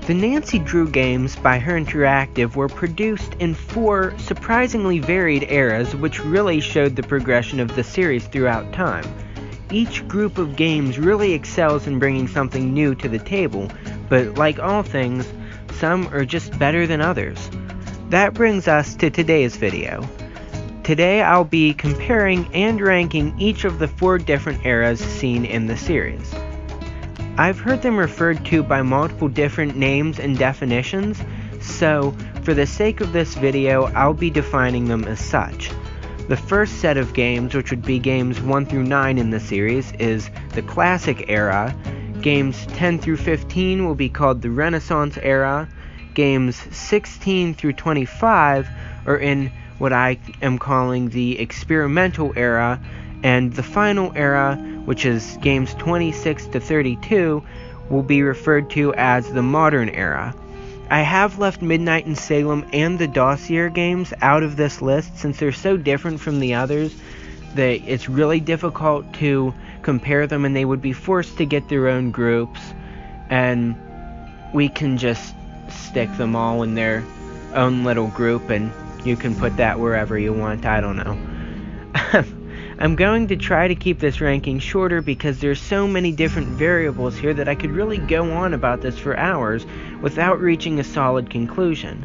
The Nancy Drew games by Her Interactive were produced in 4 surprisingly varied eras, which really showed the progression of the series throughout time. Each group of games really excels in bringing something new to the table, but like all things, some are just better than others. That brings us to today's video. Today I'll be comparing and ranking each of the 4 different eras seen in the series. I've heard them referred to by multiple different names and definitions, so for the sake of this video, I'll be defining them as such. The first set of games, which would be games 1 through 9 in the series, is the Classic Era. Games 10 through 15 will be called the Renaissance Era. Games 16 through 25 are in what I am calling the Experimental Era, and the final era, which is games 26 to 32, will be referred to as the Modern Era. I have left Midnight in Salem and the Dossier games out of this list since they're so different from the others that it's really difficult to compare them, and they would be forced to get their own groups, and we can just stick them all in their own little group, and you can put that wherever you want. I don't know. I'm going to try to keep this ranking shorter because there's so many different variables here that I could really go on about this for hours without reaching a solid conclusion.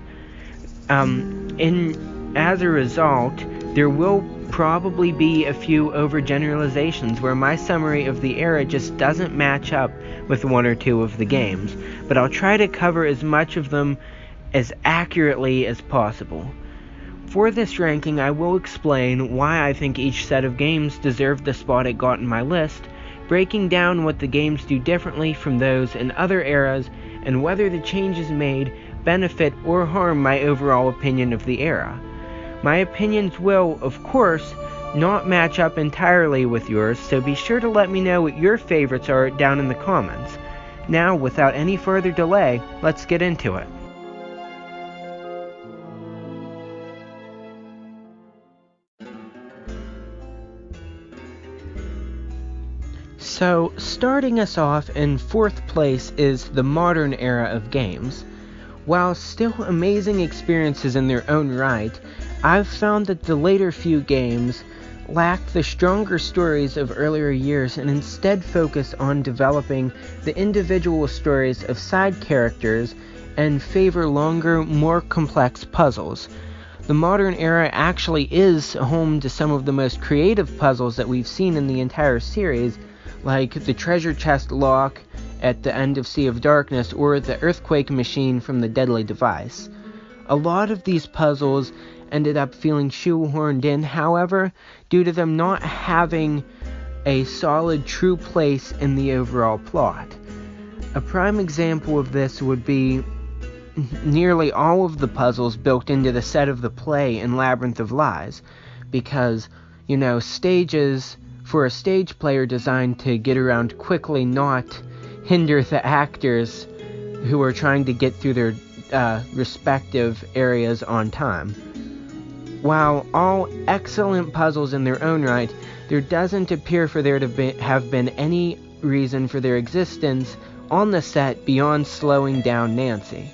As a result, there will probably be a few overgeneralizations where my summary of the era just doesn't match up with 1 or 2 of the games, but I'll try to cover as much of them as accurately as possible. For this ranking, I will explain why I think each set of games deserved the spot it got in my list, breaking down what the games do differently from those in other eras, and whether the changes made benefit or harm my overall opinion of the era. My opinions will, of course, not match up entirely with yours, so be sure to let me know what your favorites are down in the comments. Now, without any further delay, let's get into it. So, starting us off in 4th place is the Modern Era of games. While still amazing experiences in their own right, I've found that the later few games lack the stronger stories of earlier years and instead focus on developing the individual stories of side characters and favor longer, more complex puzzles. The Modern Era actually is home to some of the most creative puzzles that we've seen in the entire series, like the treasure chest lock at the end of Sea of Darkness or the earthquake machine from the Deadly Device. A lot of these puzzles ended up feeling shoehorned in, however, due to them not having a solid, true place in the overall plot. A prime example of this would be nearly all of the puzzles built into the set of the play in Labyrinth of Lies, because, stages for a stage play are designed to get around quickly, not hinder the actors who are trying to get through their respective areas on time. While all excellent puzzles in their own right, there doesn't appear for there to have been any reason for their existence on the set beyond slowing down Nancy.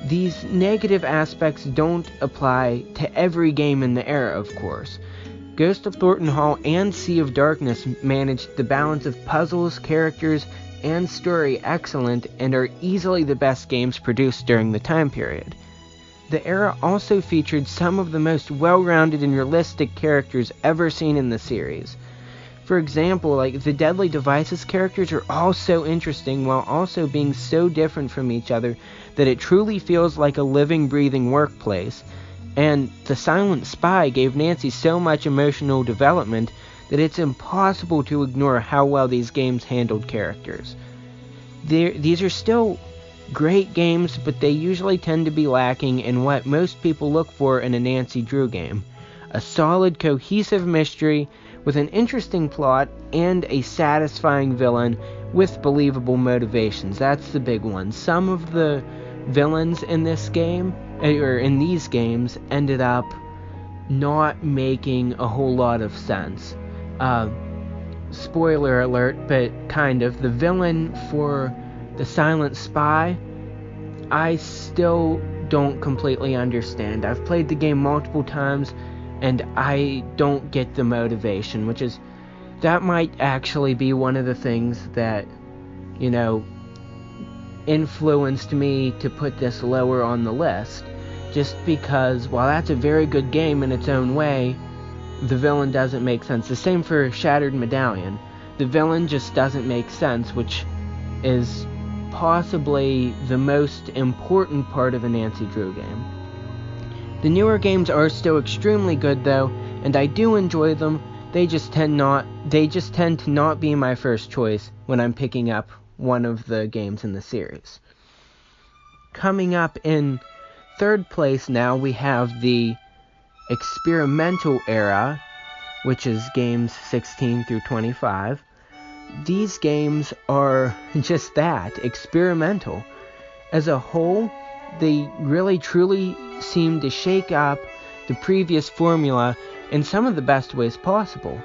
These negative aspects don't apply to every game in the era, of course. Ghost of Thornton Hall and Sea of Darkness managed the balance of puzzles, characters, and story excellent and are easily the best games produced during the time period. The era also featured some of the most well-rounded and realistic characters ever seen in the series. For example, the Deadly Devices characters are all so interesting while also being so different from each other that it truly feels like a living, breathing workplace. And the Silent Spy gave Nancy so much emotional development that it's impossible to ignore how well these games handled characters. These are still great games, but they usually tend to be lacking in what most people look for in a Nancy Drew game. A solid, cohesive mystery with an interesting plot and a satisfying villain with believable motivations. That's the big one. Some of the villains in this game, or in these games, ended up not making a whole lot of sense. Spoiler alert, but kind of. The villain for the Silent Spy I still don't completely understand. I've played the game multiple times, and I don't get the motivation, that might actually be one of the things that, influenced me to put this lower on the list. Just because, while that's a very good game in its own way, the villain doesn't make sense. The same for Shattered Medallion. The villain just doesn't make sense, which is possibly the most important part of a Nancy Drew game. The newer games are still extremely good though, and I do enjoy them. They just tend to not be my first choice when I'm picking up one of the games in the series. Coming up in third place now, we have the experimental era, which is games 16 through 25. These games are just that, experimental. As a whole, they really truly seem to shake up the previous formula in some of the best ways possible.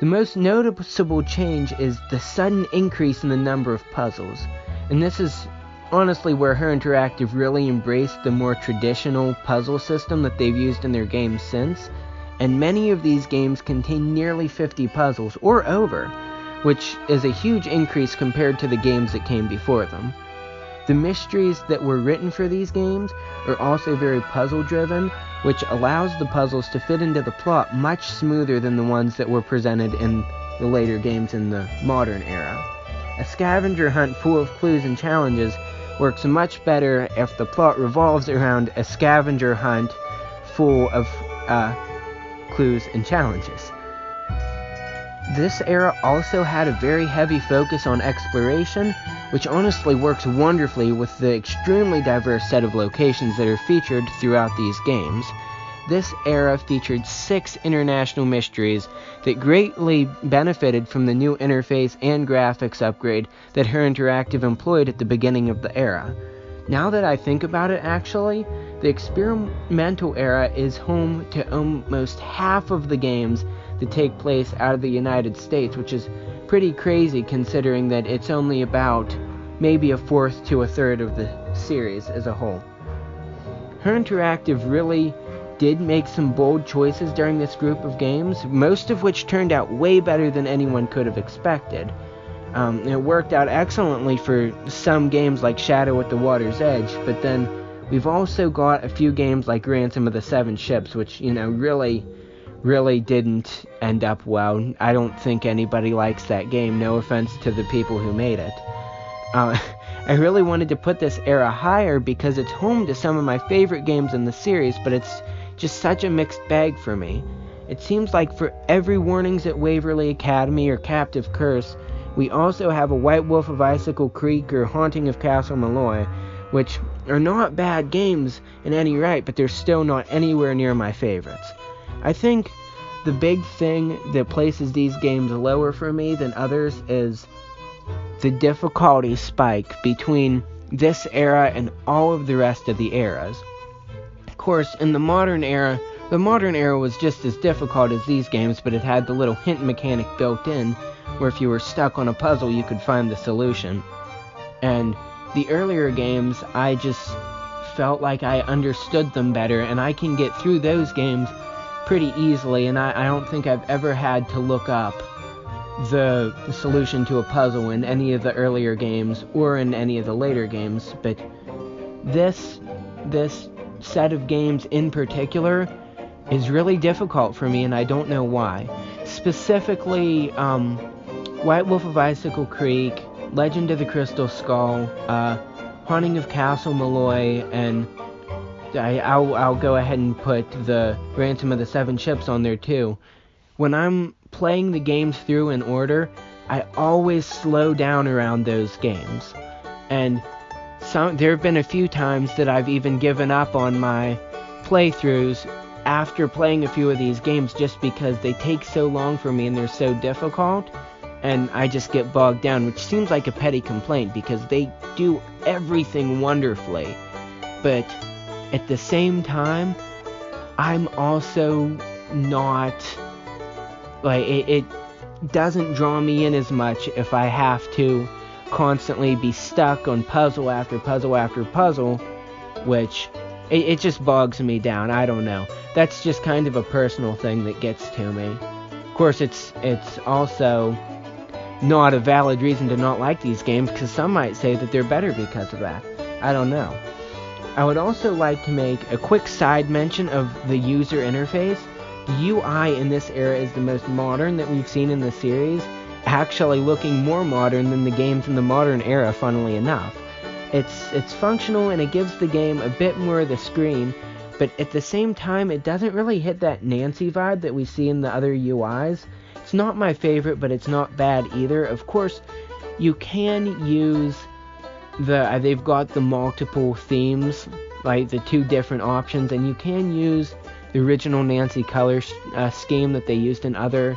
The most noticeable change is the sudden increase in the number of puzzles, and this is honestly where Her Interactive really embraced the more traditional puzzle system that they've used in their games since, and many of these games contain nearly 50 puzzles, or over, which is a huge increase compared to the games that came before them. The mysteries that were written for these games are also very puzzle-driven, which allows the puzzles to fit into the plot much smoother than the ones that were presented in the later games in the modern era. A scavenger hunt full of clues and challenges works much better if the plot revolves around a scavenger hunt full of clues and challenges. This era also had a very heavy focus on exploration, which honestly works wonderfully with the extremely diverse set of locations that are featured throughout these games. This era featured 6 international mysteries that greatly benefited from the new interface and graphics upgrade that Her Interactive employed at the beginning of the era. Now that I think about it, actually, the experimental era is home to almost half of the games that take place out of the United States, which is pretty crazy considering that it's only about maybe a fourth to a third of the series as a whole. Her Interactive really did make some bold choices during this group of games, most of which turned out way better than anyone could have expected. It worked out excellently for some games like Shadow at the Water's Edge, but then we've also got a few games like Ransom of the Seven Ships, which, really didn't end up well. I don't think anybody likes that game, no offense to the people who made it. I really wanted to put this era higher because it's home to some of my favorite games in the series, but it's just such a mixed bag for me. It seems like for every Warnings at Waverly Academy or Captive Curse, we also have a White Wolf of Icicle Creek or Haunting of Castle Malloy, which are not bad games in any right, but they're still not anywhere near my favorites. I think the big thing that places these games lower for me than others is the difficulty spike between this era and all of the rest of the eras. Of course, in the modern era was just as difficult as these games, but it had the little hint mechanic built in, where if you were stuck on a puzzle, you could find the solution. And the earlier games, I just felt like I understood them better, and I can get through those games pretty easily, and I don't think I've ever had to look up the solution to a puzzle in any of the earlier games or in any of the later games, but this set of games in particular is really difficult for me, and I don't know why. Specifically, White Wolf of Icicle Creek, Legend of the Crystal Skull, Haunting of Castle Malloy, and I'll go ahead and put the Ransom of the Seven Ships on there too. When I'm playing the games through in order, I always slow down around those games. And there have been a few times that I've even given up on my playthroughs after playing a few of these games just because they take so long for me and they're so difficult, and I just get bogged down, which seems like a petty complaint because they do everything wonderfully. But at the same time, I'm also not, like, it doesn't draw me in as much if I have to constantly be stuck on puzzle after puzzle after puzzle, which it just bogs me down. I don't know. That's just kind of a personal thing that gets to me. Of course, it's also not a valid reason to not like these games, because some might say that they're better because of that. I don't know. I would also like to make a quick side mention of the user interface. The UI in this era is the most modern that we've seen in the series, actually looking more modern than the games in the modern era, funnily enough. It's functional and it gives the game a bit more of the screen, but at the same time it doesn't really hit that Nancy vibe that we see in the other UIs. It's not my favorite, but it's not bad either. Of course, you can use they've got the multiple themes, like the 2 different options, and you can use the original Nancy color scheme that they used in other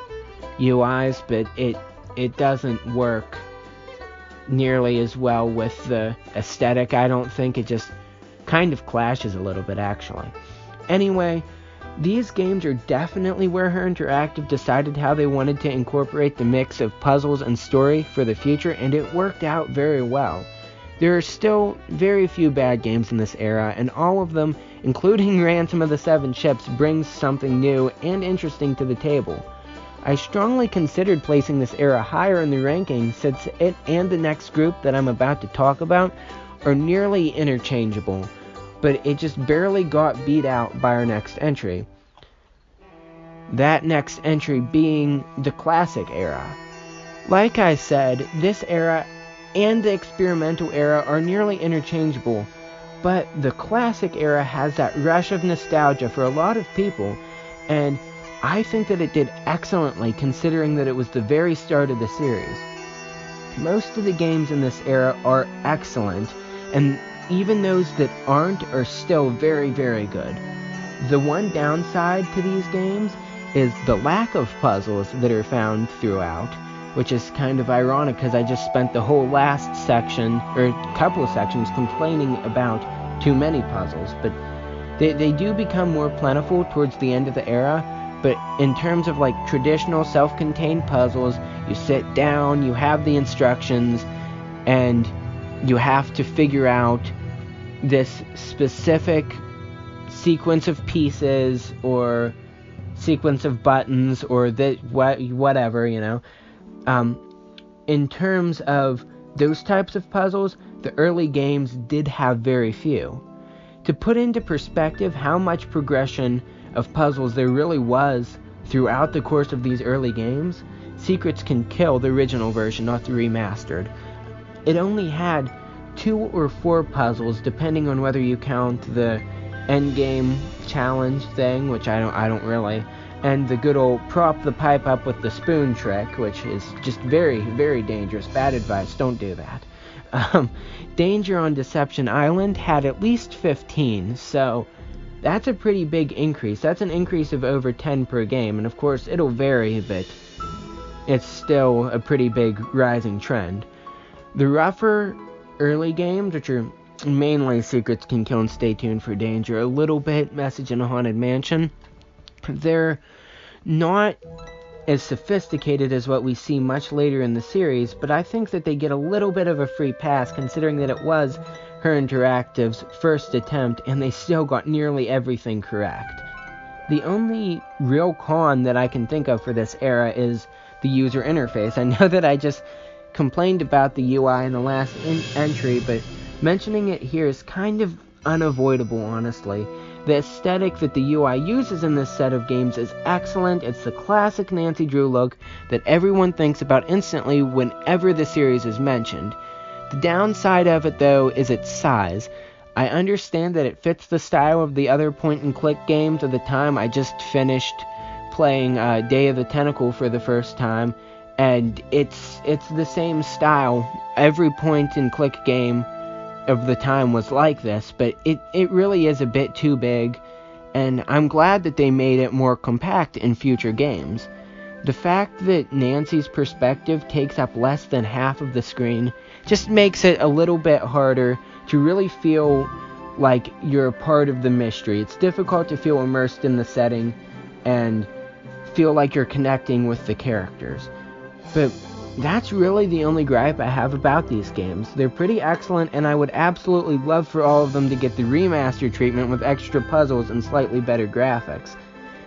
UIs, but it doesn't work nearly as well with the aesthetic. I don't think. It just kind of clashes a little bit, actually. Anyway, these games are definitely where Her Interactive decided how they wanted to incorporate the mix of puzzles and story for the future, and it worked out very well. There are still very few bad games in this era, and all of them, including Ransom of the Seven Ships, brings something new and interesting to the table. I strongly considered placing this era higher in the ranking, since it and the next group that I'm about to talk about are nearly interchangeable, but it just barely got beat out by our next entry. That next entry being the Classic Era. Like I said, this era and the Experimental Era are nearly interchangeable, but the Classic Era has that rush of nostalgia for a lot of people, and I think that it did excellently considering that it was the very start of the series. Most of the games in this era are excellent, and even those that aren't are still very, very good. The one downside to these games is the lack of puzzles that are found throughout, which is kind of ironic because I just spent the whole last section, or a couple of sections, complaining about too many puzzles, but they do become more plentiful towards the end of the era. But in terms of like traditional self-contained puzzles, you sit down, you have the instructions, and you have to figure out this specific sequence of pieces or sequence of buttons or whatever, you know. In terms of those types of puzzles, the early games did have very few. To put into perspective how much progression of puzzles there really was throughout the course of these early games, Secrets Can Kill, the original version, not the remastered, it only had 2 or 4 puzzles, depending on whether you count the endgame challenge thing, which I don't really, and the good old prop the pipe up with the spoon trick, which is just very, very dangerous. Bad advice, don't do that. Danger on Deception Island had at least 15, so that's a pretty big increase. That's an increase of over 10 per game, and of course it'll vary, but it's still a pretty big rising trend. The rougher early games, which are mainly Secrets Can Kill and Stay Tuned for Danger, a little bit Message in a Haunted Mansion, they're not as sophisticated as what we see much later in the series, but I think that they get a little bit of a free pass considering that it was Her Interactive's first attempt and they still got nearly everything correct. The only real con that I can think of for this era is the user interface. I know that I just complained about the UI in the last entry, but mentioning it here is kind of unavoidable, honestly. The aesthetic that the UI uses in this set of games is excellent. It's the classic Nancy Drew look that everyone thinks about instantly whenever the series is mentioned. The downside of it, though, is its size. I understand that it fits the style of the other point-and-click games of the time. I just finished playing Day of the Tentacle for the first time, and it's the same style. Every point-and-click game of the time was like this, but it really is a bit too big, and I'm glad that they made it more compact in future games. The fact that Nancy's perspective takes up less than half of the screen just makes it a little bit harder to really feel like you're a part of the mystery. It's difficult to feel immersed in the setting and feel like you're connecting with the characters. But That's really the only gripe I have about these games. They're pretty excellent, and I would absolutely love for all of them to get the remaster treatment with extra puzzles and slightly better graphics.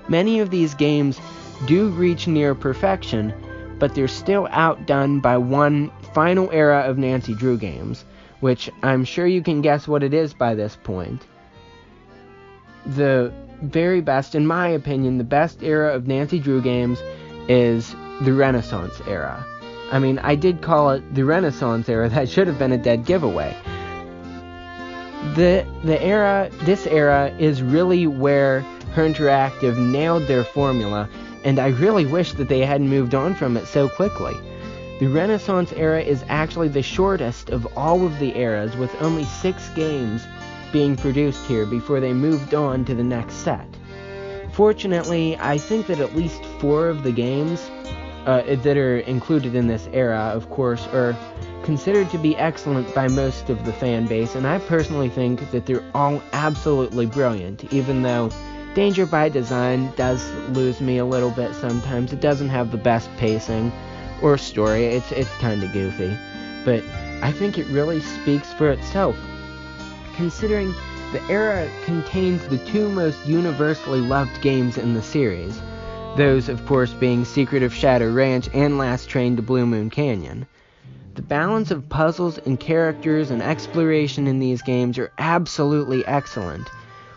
Many of these games do reach near perfection, but they're still outdone by one final era of Nancy Drew games, which I'm sure you can guess what it is by this point. The very best, in my opinion, the best era of Nancy Drew games is the Renaissance era. I mean, I did call it the Renaissance era. That should have been a dead giveaway. This era is really where Her Interactive nailed their formula, and I really wish that they hadn't moved on from it so quickly. The Renaissance era is actually the shortest of all of the eras, with only 6 games being produced here before they moved on to the next set. Fortunately, I think that at least 4 of the games that are included in this era, of course, are considered to be excellent by most of the fan base, and I personally think that they're all absolutely brilliant, even though Danger by Design does lose me a little bit sometimes. It doesn't have the best pacing or story. It's kind of goofy, but I think it really speaks for itself, considering the era contains the 2 most universally loved games in the series, those of course being Secret of Shadow Ranch and Last Train to Blue Moon Canyon. The balance of puzzles and characters and exploration in these games are absolutely excellent.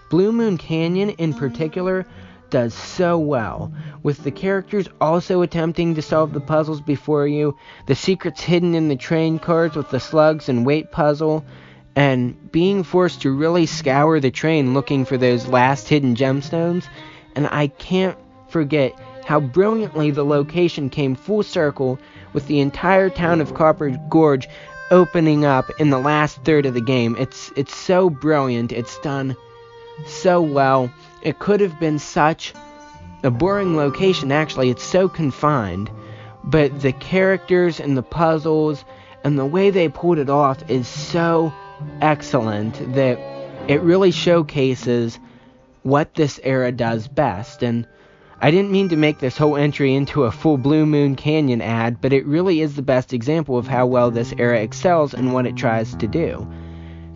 Blue Moon Canyon in particular does so well, with the characters also attempting to solve the puzzles before you, the secrets hidden in the train cars with the slugs and weight puzzle, and being forced to really scour the train looking for those last hidden gemstones. And I can't forget how brilliantly the location came full circle with the entire town of Copper Gorge opening up in the last third of the game. It's so brilliant. It's done so well. It could have been such a boring location, actually. It's so confined, but the characters and the puzzles and the way they pulled it off is so excellent that it really showcases what this era does best. And I didn't mean to make this whole entry into a full Blue Moon Canyon ad, but it really is the best example of how well this era excels in what it tries to do.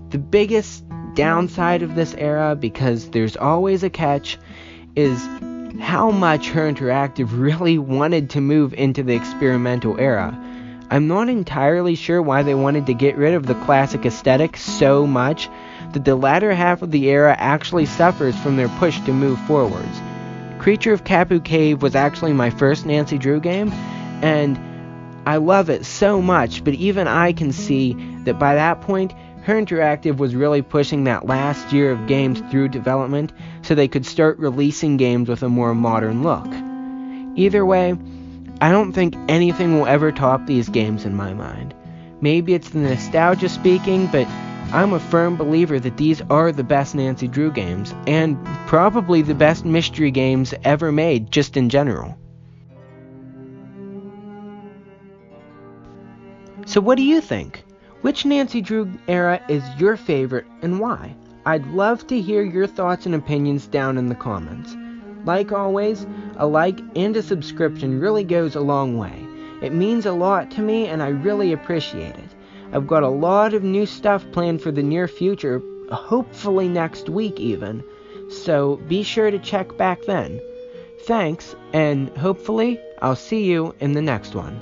The biggest downside of this era, because there's always a catch, is how much Her Interactive really wanted to move into the experimental era. I'm not entirely sure why they wanted to get rid of the classic aesthetic so much that the latter half of the era actually suffers from their push to move forwards. Creature of Kapu Cave was actually my first Nancy Drew game, and I love it so much, but even I can see that by that point, Her Interactive was really pushing that last year of games through development so they could start releasing games with a more modern look. Either way, I don't think anything will ever top these games in my mind. Maybe it's the nostalgia speaking, but I'm a firm believer that these are the best Nancy Drew games, and probably the best mystery games ever made, just in general. So what do you think? Which Nancy Drew era is your favorite, and why? I'd love to hear your thoughts and opinions down in the comments. Like always, a like and a subscription really goes a long way. It means a lot to me, and I really appreciate it. I've got a lot of new stuff planned for the near future, hopefully next week even, so be sure to check back then. Thanks, and hopefully I'll see you in the next one.